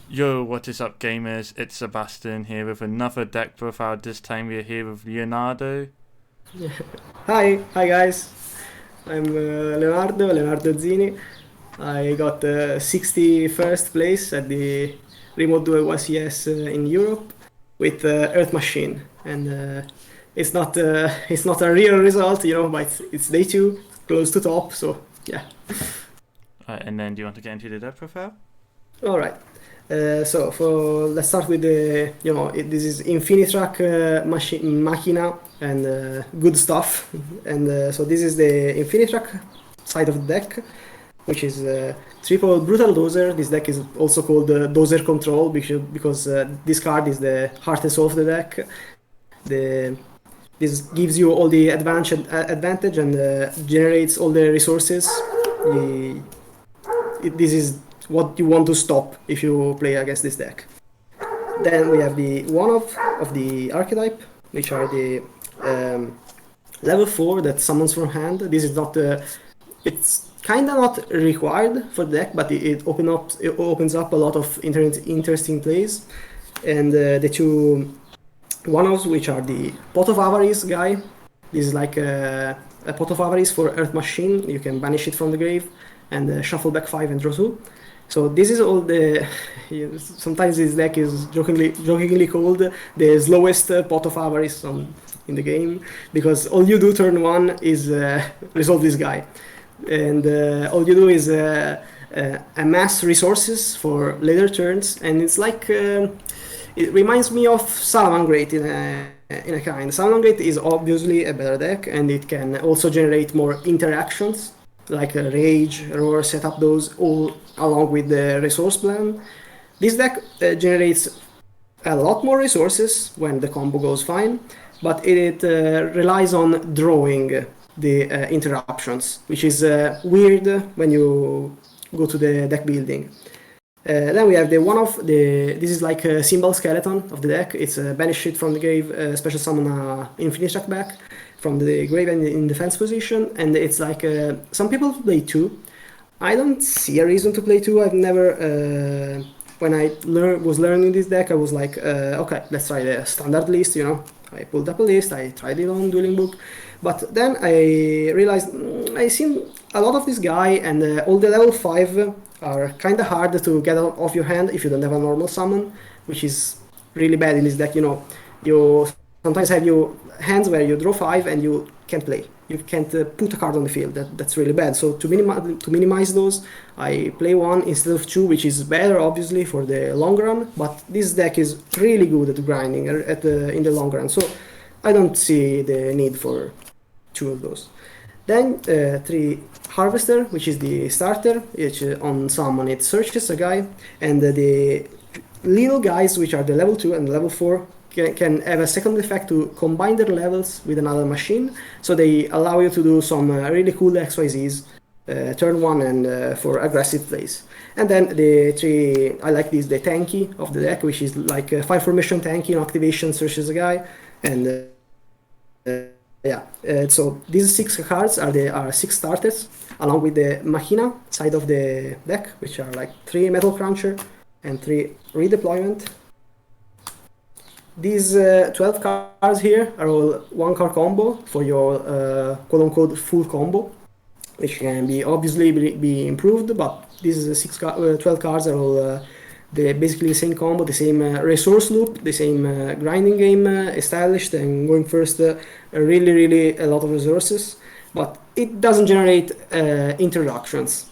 Yo, what is up, gamers? It's Sebastian here with another deck profile. This time we're here with Leonardo. Hi guys. I'm Leonardo Zini. I got 61st place at the Remote Duel YCS in Europe with Earth Machine, and it's not a real result, but it's day two, close to top. So yeah. And then do you want to get into the deck profile? All right. So for let's start with the this is Infinitrack machine Machina and good stuff, and so this is the Infinitrack side of the deck, which is triple brutal dozer. This deck is also called dozer control because this card is the heart and soul of the deck. The This gives you all the advantage and generates all the resources. This is what you want to stop if you play against this deck. Then we have the one of the archetype, which are the level 4 that summons from hand. This is not it's kind of not required for the deck, but it opens up a lot of interesting plays. And the two one-offs, which are the Pot of Avarice guy. This is like a Pot of Avarice for Earth Machine. You can banish it from the grave and shuffle back 5 and draw 2. So this is all the. Sometimes this deck is jokingly called the slowest Pot of Avarice in the game, because all you do turn 1 is resolve this guy, and all you do is amass resources for later turns, and it's like it reminds me of Salamangreat in a kind. Salamangreat is obviously a better deck, and it can also generate more interactions like rage, roar, set up those all along with the resource plan. This deck generates a lot more resources when the combo goes fine, but it relies on drawing the interruptions, which is weird when you go to the deck building. Then we have the one of the. This is like a symbol skeleton of the deck. It's a banish it from the grave, special summon Infinitrack back from the grave and in defense position, and it's like some people play 2. I don't see a reason to play 2. I've never. When I was learning this deck, I was like, okay, let's try the standard list. I pulled up a list. I tried it on Dueling Book, but then I realized I seen a lot of this guy, and all the level 5 are kind of hard to get off your hand if you don't have a normal summon, which is really bad in this deck. You sometimes have your hands where you draw 5 and you can't play. You can't put a card on the field. That's really bad. So to minimize those, I play 1 instead of 2, which is better obviously for the long run. But this deck is really good at grinding in the long run. So I don't see the need for 2 of those. Then 3 Harvester, which is the starter, which on summon it searches a guy, and the little guys, which are the level 2 and level 4, can have a second effect to combine their levels with another machine, so they allow you to do some really cool XYZs turn 1 and for aggressive plays. And then the 3, I like this, the tanky of the deck, which is like a 5 formation tanky on activation searches a guy, and yeah, so these 6 cards are 6 starters, along with the Machina side of the deck, which are like 3 Metal Cruncher and 3 Redeployment. These 12 cards here are all 1 card combo for your quote-unquote full combo, which can be obviously be improved, but these 12 cards are all basically the same combo, the same resource loop, the same grinding game established, and going first really a lot of resources, but it doesn't generate interruptions,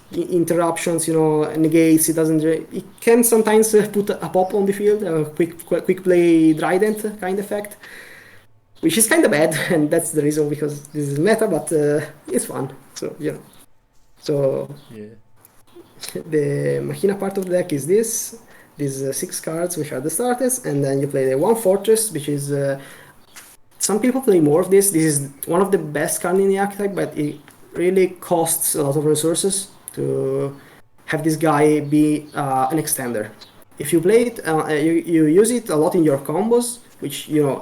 negates. It can sometimes put a pop on the field, a quick play Trident kind of effect, which is kind of bad, and that's the reason, because this is meta, but it's fun. So Yeah. the Machina part of the deck is these 6 cards, which are the starters, and then you play the 1 Fortress, which is some people play more of this. This is one of the best cards in the archetype, but it really costs a lot of resources to have this guy be an extender. If you play it, you use it a lot in your combos, which you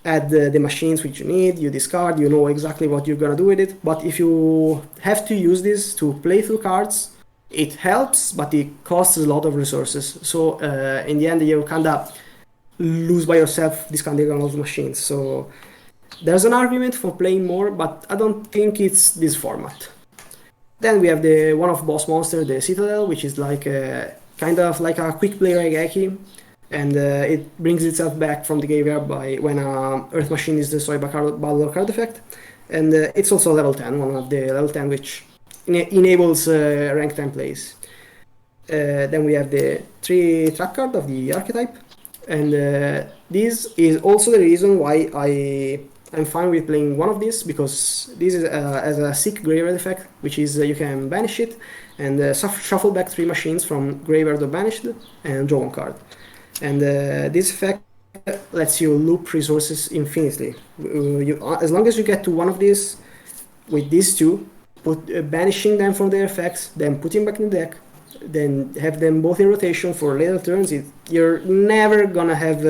add the machines which you need, you discard, you know exactly what you're gonna do with it. But if you have to use this to play through cards, it helps, but it costs a lot of resources. So in the end, you kind of lose by yourself discounting on all the machines. So there's an argument for playing more, but I don't think it's this format. Then we have the one-off boss monster, the Citadel, which is like kind of like a quick play Raigeki, and it brings itself back from the graveyard by when a Earth Machine is destroyed by battle or card effect. And it's also level 10, one of the level 10 which enables rank 10 plays. Then we have the 3 track card of the archetype, and this is also the reason why I'm fine with playing one of these, because this is as a sick graveyard effect, which is you can banish it and shuffle back 3 machines from graveyard or banished and draw 1 card. And this effect lets you loop resources infinitely. As long as you get to one of these with these 2, banishing them from their effects, then putting back in the deck, then have them both in rotation for later turns, you're never gonna have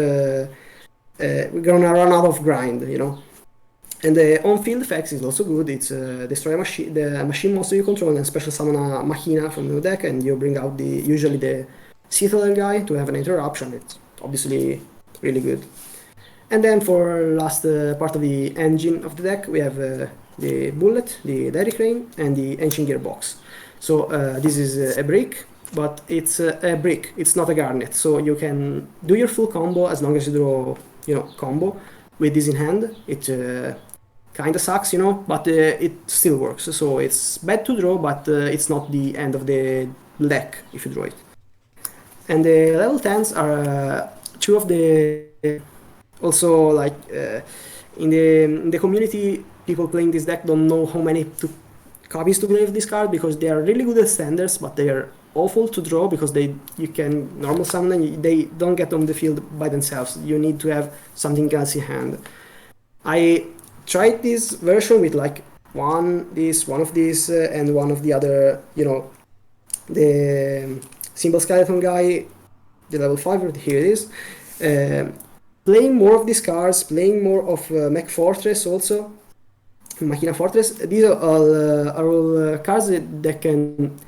gonna run out of grind, you know. And the on-field effects is also good. It's destroy the machine monster you control, and special summon a Machina from the deck, and you bring out usually the Citadel guy to have an interruption. It's obviously really good. And then for last part of the engine of the deck, we have the Bullet, the Dairy Crane, and the Engine Gearbox. So this is a brick, but it's a brick. It's not a garnet. So you can do your full combo as long as you draw, combo with this in hand. It kind of sucks, but it still works. So it's bad to draw, but it's not the end of the deck if you draw it. And the level 10s are 2 of the also like in the community, people playing this deck don't know how many copies to play of this card, because they are really good at standards, but they are awful to draw because you can normal summon and they don't get on the field by themselves. You need to have something else in hand. I tried this version with like one of these, and one of the other, the Symbol Skeleton guy, the level 5, here it is. Playing more of these cards, playing more of Mech Fortress also, Machina Fortress. These are all cards that can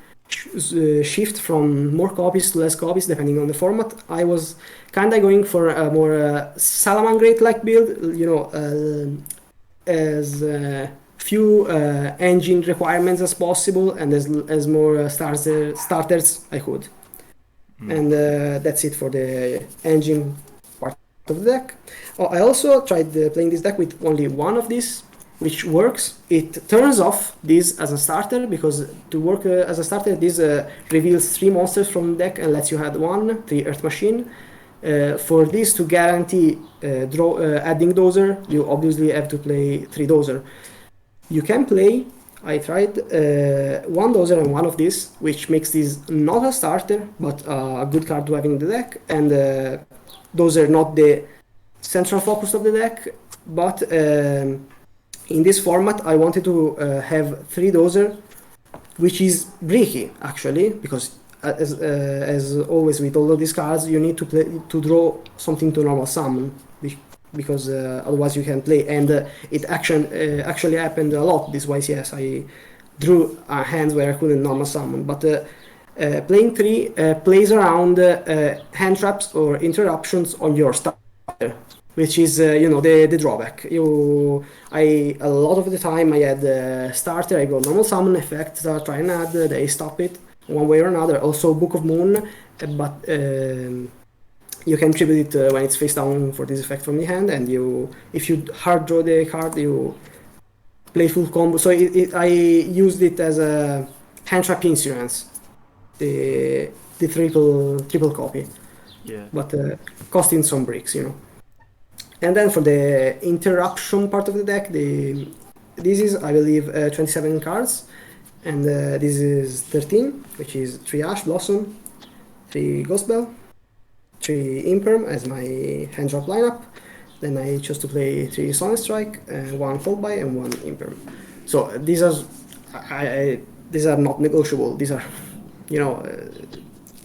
shift from more copies to less copies depending on the format. I was kind of going for a more Salamangreat-like build, as few engine requirements as possible, and as more starters I could. And that's it for the engine part of the deck. I also tried playing this deck with only one of these, which works. It turns off this as a starter, because to work as a starter, this reveals 3 monsters from the deck and lets you add 3 Earth Machine. For this to guarantee adding Dozer, you obviously have to play 3 Dozer. You can play, I tried 1 Dozer and 1 of this, which makes this not a starter, but a good card to have in the deck, and those are not the central focus of the deck, but in this format I wanted to have 3 Dozer, which is bricky actually, because as always with all of these cards, you need to draw something to normal summon, because otherwise you can't play. And it actually happened a lot this YCS. I drew hands where I couldn't normal summon, but playing 3 plays around hand traps or interruptions on your starter, which is the drawback. A lot of the time I had starter, I go normal summon effect, try and add, they stop it one way or another. Also Book of Moon, but you can tribute it when it's face down for this effect from the hand, and if you hard draw the card, you play full combo. So I used it as a hand trap insurance, the triple copy, but costing some bricks, And then for the interruption part of the deck, this is, I believe, 27 cards, and this is 13, which is 3 Ash Blossom, 3 Ghost Bell, 3 Imperm as my hand drop lineup. Then I chose to play 3 Sonic Strike, 1 Fold By, and 1 Imperm. So these are not negotiable. These are,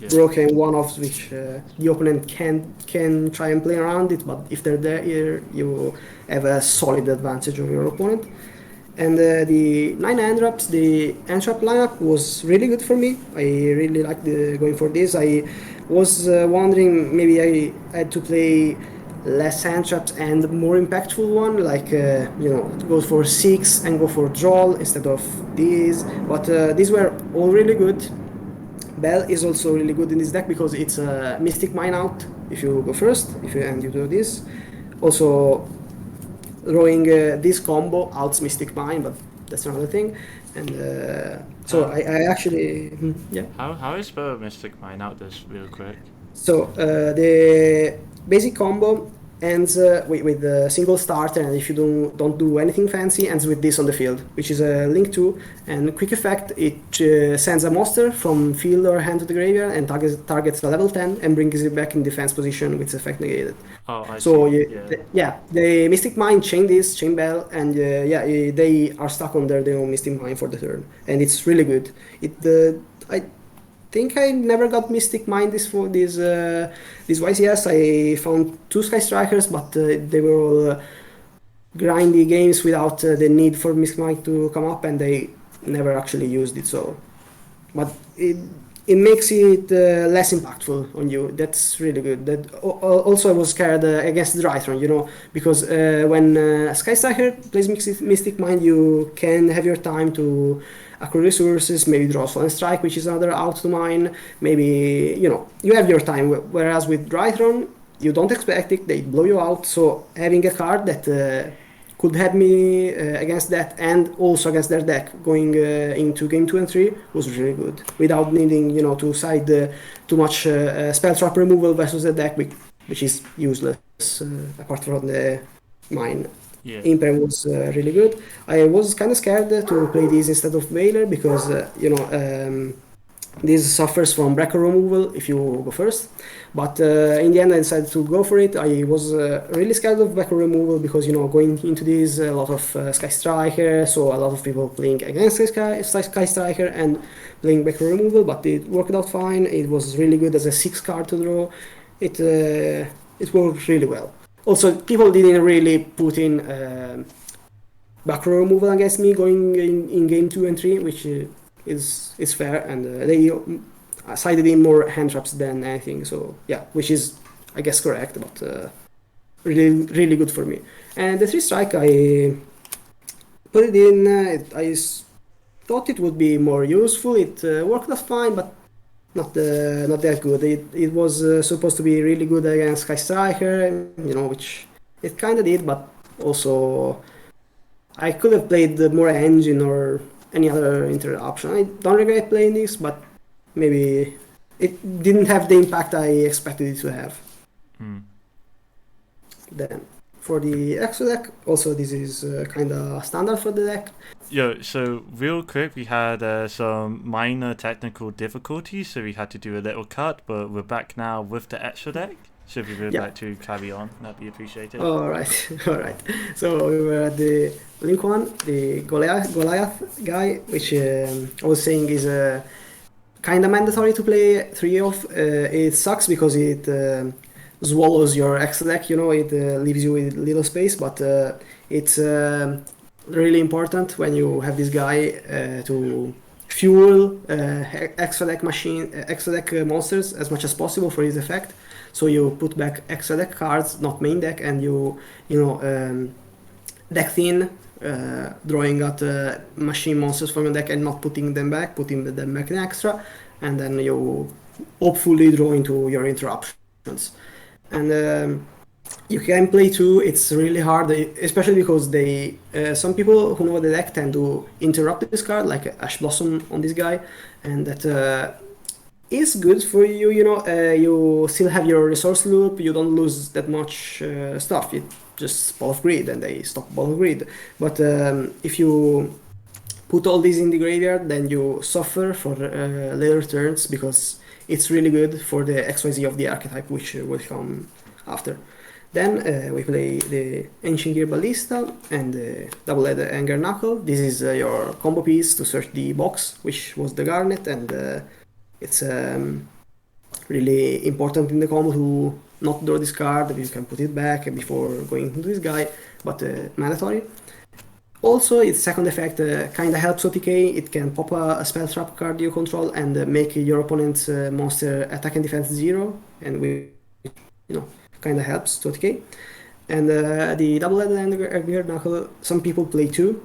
broken one-offs which the opponent can try and play around it, but if they're there, you have a solid advantage over your opponent. And the 9 hand drops, the hand trap lineup was really good for me. I really liked going for this. I was wondering maybe I had to play less hand traps and more impactful one, like go for 6 and go for draw instead of these. But these were all really good. Bell is also really good in this deck because it's a Mystic Mine out if you go first, and you do this. Also, throwing this combo outs Mystic Mine, but that's another thing. And so I actually, yeah. How is the Mystic Mine out this real quick? So the basic combo ends with a single starter, and if you don't do anything fancy, ends with this on the field, which is a Link 2. And quick effect, it sends a monster from field or hand to the graveyard and targets a level 10 and brings it back in defense position with its effect negated. Oh, I So see. the Mystic Mine chain this, chain Bell, and they are stuck on their own Mystic Mine for the turn, and it's really good. I think I never got Mystic Mine this YCS. I found 2 Sky Strikers, but they were all grindy games without the need for Mystic Mine to come up, and they never actually used it. So, but it makes it less impactful on you. That's really good. That also I was scared against Drytron, because when Sky Striker plays Mystic Mine, you can have your time to accrue resources, maybe draw Fallen Strike, which is another out to mine. Maybe you have your time. Whereas with Drytron, you don't expect it; they blow you out. So having a card that could help me against that and also against their deck going into game 2 and 3 was really good without needing to side too much spell trap removal versus the deck, which is useless apart from the mine. Yeah. Imperm was really good. I was kind of scared to play this instead of Veiler because this suffers from breaker removal if you go first. But in the end, I decided to go for it. I was really scared of breaker removal because going into this a lot of Sky Striker, so a lot of people playing against Sky Striker and playing breaker removal. But it worked out fine. It was really good as a 6 card to draw. It worked really well. Also, people didn't really put in back row removal against me going in game 2 and 3, which is fair, and they sided in more hand traps than anything. So yeah, which is I guess correct, but really really good for me. And the 3 strike, I put it in. I thought it would be more useful. It worked out fine, but not that good. It was supposed to be really good against Sky Striker, which it kind of did, but also I could have played more engine or any other inter option. I don't regret playing this, but maybe it didn't have the impact I expected it to have. Then for the extra deck, also this is kind of standard for the deck. Yeah, so real quick, we had some minor technical difficulties, so we had to do a little cut, but we're back now with the extra deck. So if you would like to carry on, that'd be appreciated. All right. So we were at the Link 1, the Goliath guy, which I was saying is kind of mandatory to play 3 of. It sucks because it swallows your extra deck, it leaves you with little space, but it's really important when you have this guy to fuel extra deck monsters as much as possible for his effect. So you put back extra deck cards, not main deck, and you deck thin, drawing out machine monsters from your deck and not putting them back in extra, and then you hopefully draw into your interruptions. And you can play 2. It's really hard, especially because some people who know the deck tend to interrupt this card, like Ash Blossom on this guy, and that is good for you. You still have your resource loop. You don't lose that much stuff. You just Ball of Greed, and they stop Ball of Greed. But if you put all these in the graveyard, then you suffer for later turns because it's really good for the XYZ of the archetype, which will come after. Then we play the Ancient Gear Ballista and the Double-Headed Anger Knuckle. This is your combo piece to search the box, which was the Garnet, and it's really important in the combo to not draw this card. You can put it back before going into this guy, but mandatory. Also, its second effect kind of helps OTK. It can pop a spell trap card you control and make your opponent's monster attack and defense 0, and we, kind of helps to OTK. And the double-headed Angry Knuckle, some people play too.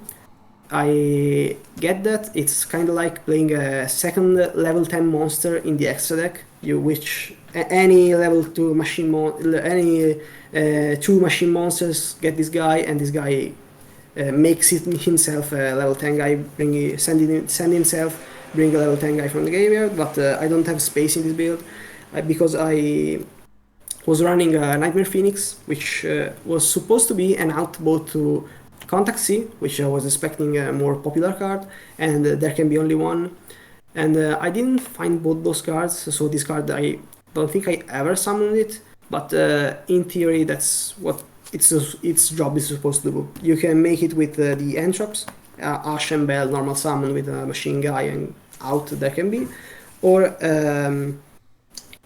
I get that. It's kind of like playing a second level 10 monster in the extra deck, which any level 2 machine any 2 machine monsters get this guy, and this guy makes it himself a level 10 guy, send himself, bring a level 10 guy from the graveyard, but I don't have space in this build because I was running a Nightmare Phoenix, which was supposed to be an out both to Contact C, which I was expecting a more popular card, and there can be only one. And I didn't find both those cards, so this card I don't think I ever summoned it, but in theory that's what its job is supposed to do. You can make it with the Entrops, Ash and Bell, normal summon with a machine guy and out there can be. Or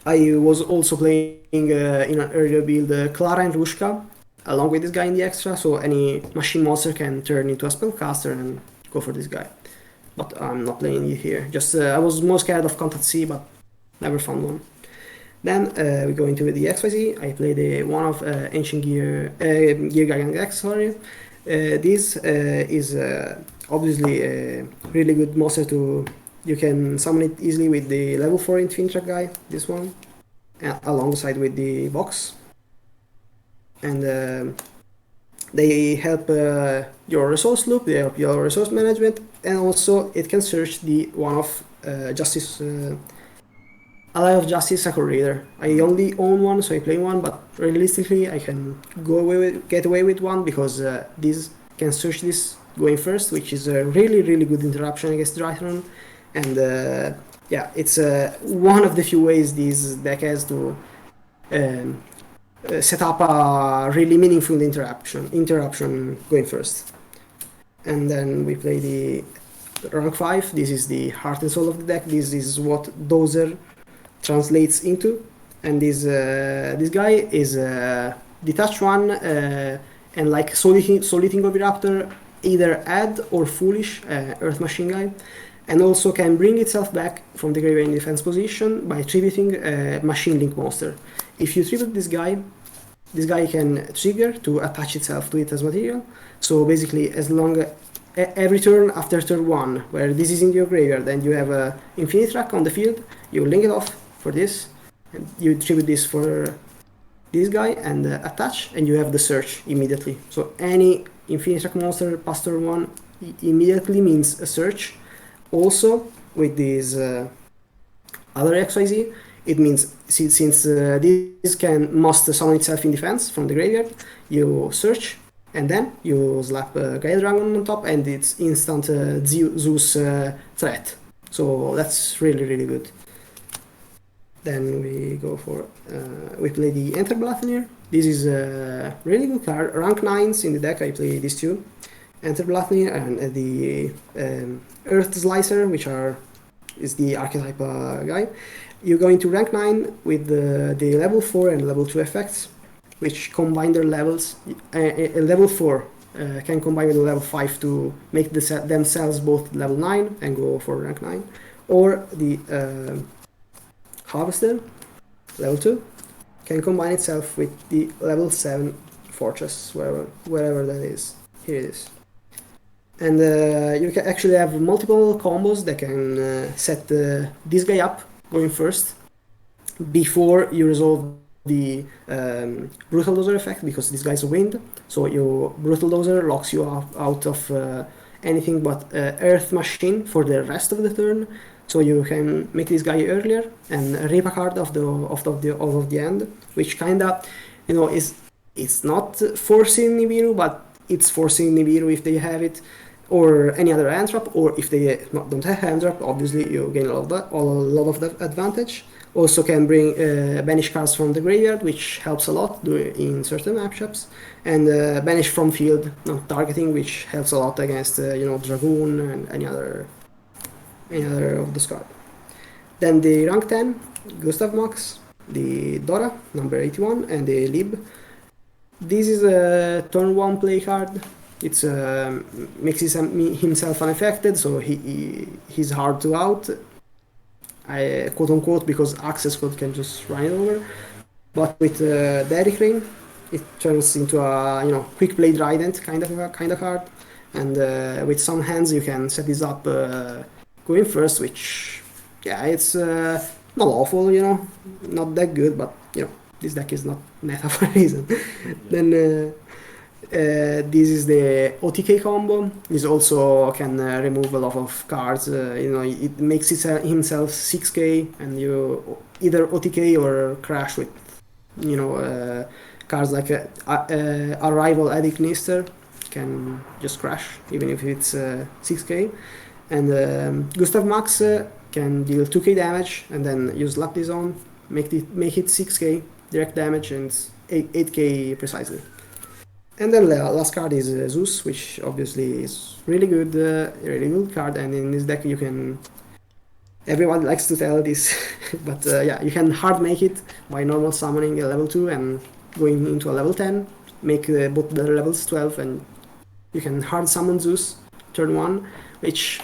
I was also playing in an earlier build Clara and Rushka, along with this guy in the extra, so any machine monster can turn into a spellcaster and go for this guy. But I'm not playing it here. Just I was more scared of Contact C, but never found one. Then we go into the XYZ. I play the one of Ancient Gear Gargant X. Sorry, this is obviously a really good monster to. You can summon it easily with the level 4 Infinite guy. This one, alongside with the box, and they help your resource loop. They help your resource management, and also it can search the one of Justice. Ally of Justice Sacred Reader. I only own one, so I play one, but realistically I can get away with one because this can search this going first, which is a really good interruption against Drytron, and yeah, it's one of the few ways this deck has to set up a really meaningful interruption going first. And then we play the rank 5. This is the heart and soul of the deck. This is what Dozer translates into, and this guy is detach 1 and like Soliting Oviraptor, either add or foolish Earth Machine guy, and also can bring itself back from the graveyard in defense position by tributing a Machine Link monster. If you tribute this guy can trigger to attach itself to it as material. So basically, as long every turn after turn 1, where this is in your graveyard and you have a Infinite Track on the field, you link it off for this, and you tribute this for this guy and attach, and you have the search immediately. So any Infinite Track monster past turn 1 immediately means a search. Also with this other XYZ, it means since this must summon itself in defense from the graveyard, you search and then you slap Gaia Dragon on top, and it's instant Zeus threat. So that's really good. Then we go for we play the Enter Blathnir. This is a really good card. Rank 9s in the deck. I play these two, Enter Blathnir and the Earth Slicer, which is the archetype guy. You go into rank 9 with the level 4 and level 2 effects, which combine their levels. A level 4 can combine with a level 5 to make themselves both level 9 and go for rank 9. Or the Harvester, level 2, can combine itself with the level 7 Fortress, wherever that is. Here it is. And you can actually have multiple combos that can set this guy up going first before you resolve the Brutal Dozer effect, because this guy's a wind. So your Brutal Dozer locks you out of anything but Earth Machine for the rest of the turn. So you can make this guy earlier and rip a card of the end, which kinda, it's not forcing Nibiru, but it's forcing Nibiru if they have it, or any other hand trap, or if they don't have hand trap, obviously you gain a lot of that advantage. Also can bring banish cards from the graveyard, which helps a lot in certain matchups, and banish from field, not targeting, which helps a lot against Dragoon and any other of the card. Then the rank 10, Gustav Max, the Dora, number 81, and the Lib. This is a turn 1 play card. It's makes himself unaffected, so he's hard to out, quote unquote, because access code can just run it over. But with Derrick Ring, it turns into a quick play trident kind of card, and with some hands you can set this up going first, which it's not awful, not that good, but this deck is not meta for a reason. Then this is the OTK combo. This also can remove a lot of cards. It makes himself 6k, and you either OTK or crash with cards like Arrival Edict Nister can just crash even if it's 6k. And Gustav Max can deal 2k damage and then use Lucky Zone, make it 6k direct damage and 8k precisely. And then the last card is Zeus, which obviously is really good card, and in this deck you can... Everyone likes to tell this, but you can hard make it by normal summoning a level 2 and going into a level 10, make both the levels 12, and you can hard summon Zeus turn 1, which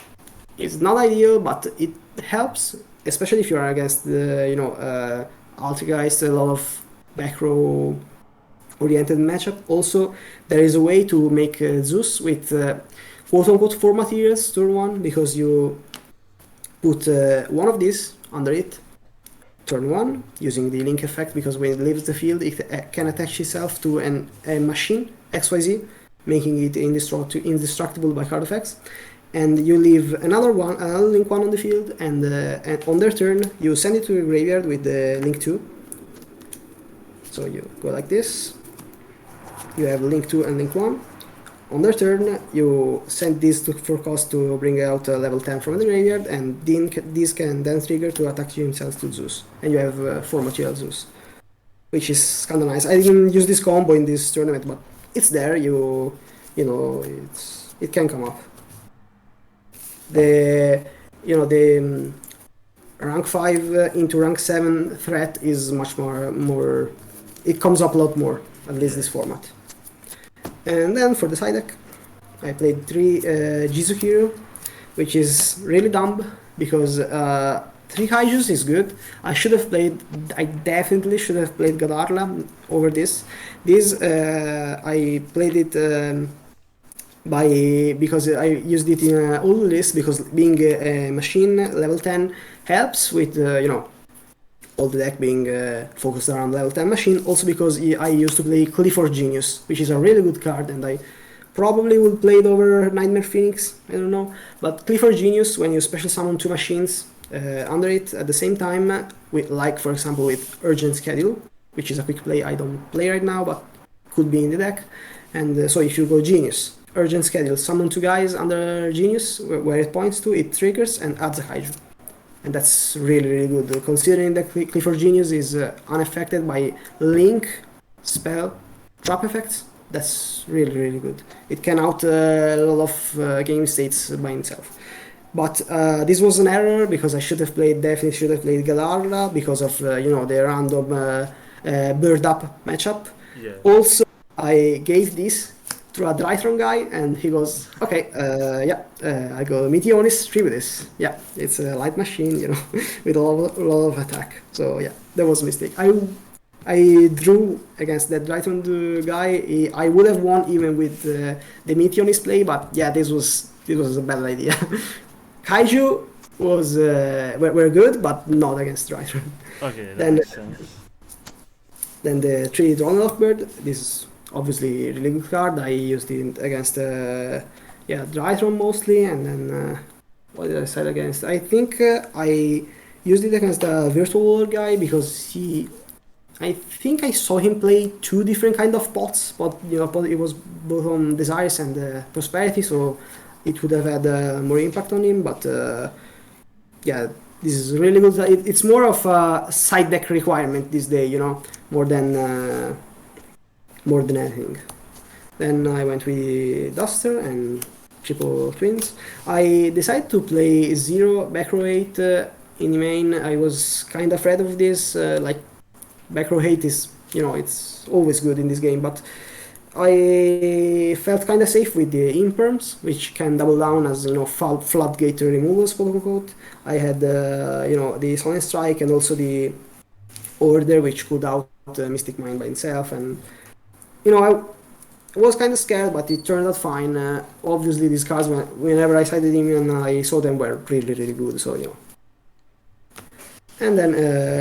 is not ideal, but it helps, especially if you are against the Altergeist, a lot of back row oriented matchup. Also, there is a way to make Zeus with quote unquote 4 materials turn 1, because you put one of these under it turn 1 using the link effect, because when it leaves the field it can attach itself to a machine XYZ, making it indestructible by card effects. And you leave another link 1 on the field, and on their turn you send it to the graveyard with the link 2. So you go like this, you have link 2 and link 1. On their turn, you send these for cost to bring out a level 10 from the graveyard, and these can then trigger to attack himself to Zeus. And you have 4 material Zeus, which is kind of nice. I didn't use this combo in this tournament, but it's there. It can come up. The rank 5 into rank 7 threat is much more. It comes up a lot more, at least this format. And then for the side deck, I played 3 Jizu Hero, which is really dumb because 3 Kaijus is good. I definitely should have played Gadarla over this. I played it because I used it in an old list, because being a machine level 10 helps with all the deck being focused around level 10 machine. Also because I used to play Clifford Genius, which is a really good card, and I probably would play it over Nightmare Phoenix, I don't know. But Clifford Genius, when you special summon 2 machines under it at the same time, for example with Urgent Schedule, which is a quick play I don't play right now, but could be in the deck. And so if you go Genius, Urgent Schedule, summon 2 guys under Genius, where it points to, it triggers and adds a Kaiju. And that's really, really good, considering that Clifford Genius is unaffected by link, spell, trap effects. That's really, really good. It can out a lot of game states by itself. But this was an error, because I definitely should have played Galarla, because of the random bird up matchup. Yeah. Also, I gave this to a Drytron guy, and he goes, okay, I go Meteonis, 3 with this. Yeah, it's a light machine, with a lot of attack. So yeah, that was a mistake. I drew against that Drytron guy. I would have won even with the Meteonis play, but yeah, this was a bad idea. Kaiju were good, but not against Drytron. Okay, that makes sense. Then the 3 Dronelov Bird, this is obviously a really good card. I used it against Drytron mostly, and then what did I say against? I think I used it against the Virtual War guy, because I think I saw him play 2 different kind of pots, but it was both on Desires and Prosperity, so it would have had more impact on him. But this is really good. It's more of a side deck requirement this day, more than anything. Then I went with Duster and Triple Twins. I decided to play 0 back row 8 in the main. I was kind of afraid of this. Back row 8 is, it's always good in this game, but I felt kind of safe with the imperms, which can double down as floodgate removals, quote unquote. I had the Sonic Strike and also the Order, which could out Mystic Mine by itself, and I was kind of scared, but it turned out fine. Obviously, these cards, whenever I sighted him and I saw them, were really, really good. So And then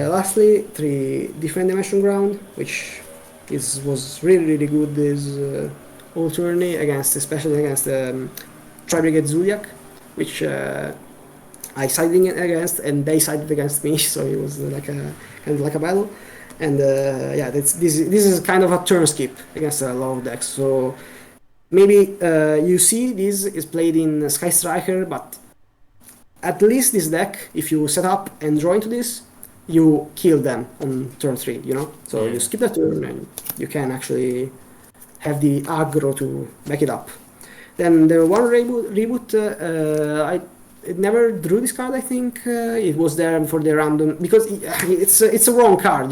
lastly, 3 Different Dimension Ground, which was really, really good this whole tourney, especially against Tri-Brigade Zodiac, which I sided against, and they sided against me, so it was kind of like a battle. And this is kind of a turn skip against a lot of decks. So maybe you see this is played in Sky Striker, but at least this deck, if you set up and draw into this, you kill them on turn 3, So you skip that turn and you can actually have the aggro to back it up. Then the one reboot, I never drew this card, I think. It was there for the random, because it's a wrong card,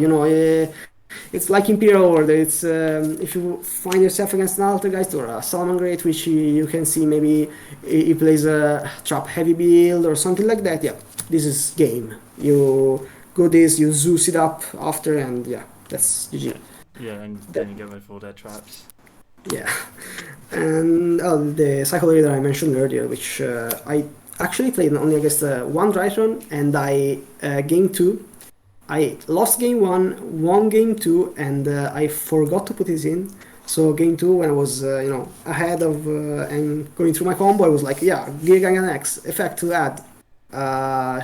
It's like Imperial Order. It's if you find yourself against an Altergeist or a Salamangreat, which you can see maybe he plays a trap heavy build or something like that. Yeah, this is game. You go this, you Zeus it up after, and yeah, that's GG. Yeah, and then you get rid of all their traps. Yeah, and the Cycle Leader I mentioned earlier, which I actually played only against one Drytron, and I game 2. I lost game 1, won game 2, and I forgot to put this in. So game 2, when I was ahead of and going through my combo, I was like, yeah, Gigagang X effect to add. I'll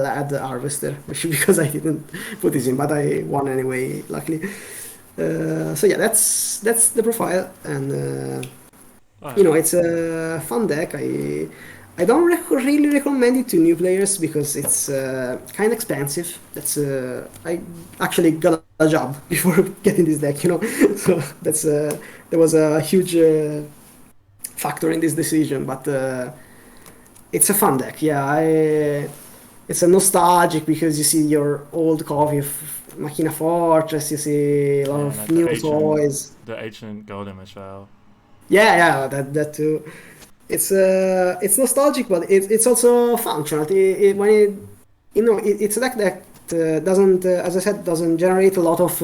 add the Harvester, because I didn't put this in, but I won anyway, luckily. So yeah, that's the profile, and it's a fun deck. I don't really recommend it to new players because it's kind of expensive. I actually got a job before getting this deck, So there was a huge factor in this decision, but it's a fun deck. Yeah, it's a nostalgic because you see your old copy of Machina Fortress, you see a lot of new toys. The Ancient Golem as well. Yeah, that too. It's nostalgic, but it's also functional. It's a deck that doesn't, as I said, doesn't generate a lot of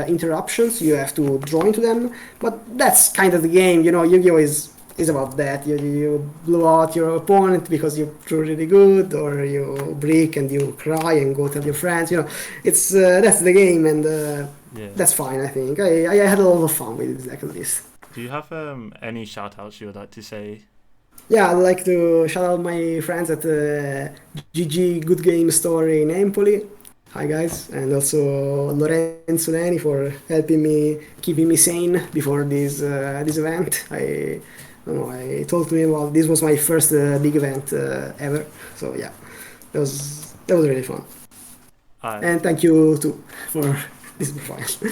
interruptions. You have to draw into them, but that's kind of the game. Yu-Gi-Oh is about that. You blow out your opponent because you drew really good, or you break and you cry and go tell your friends. It's that's the game, and that's fine. I think I had a lot of fun with this deck at least. Do you have any shout outs you would like to say? Yeah, I'd like to shout out my friends at GG Good Game Store in Empoli. Hi guys, and also Lorenzo Leni for helping me, keeping me sane before this event. I told him about this was my first big event ever. So yeah, that was really fun. And thank you too for this profile.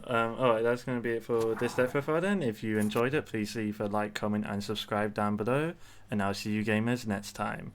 Alright, that's going to be it for this deck profile then. If you enjoyed it, please leave a like, comment and subscribe down below, and I'll see you gamers next time.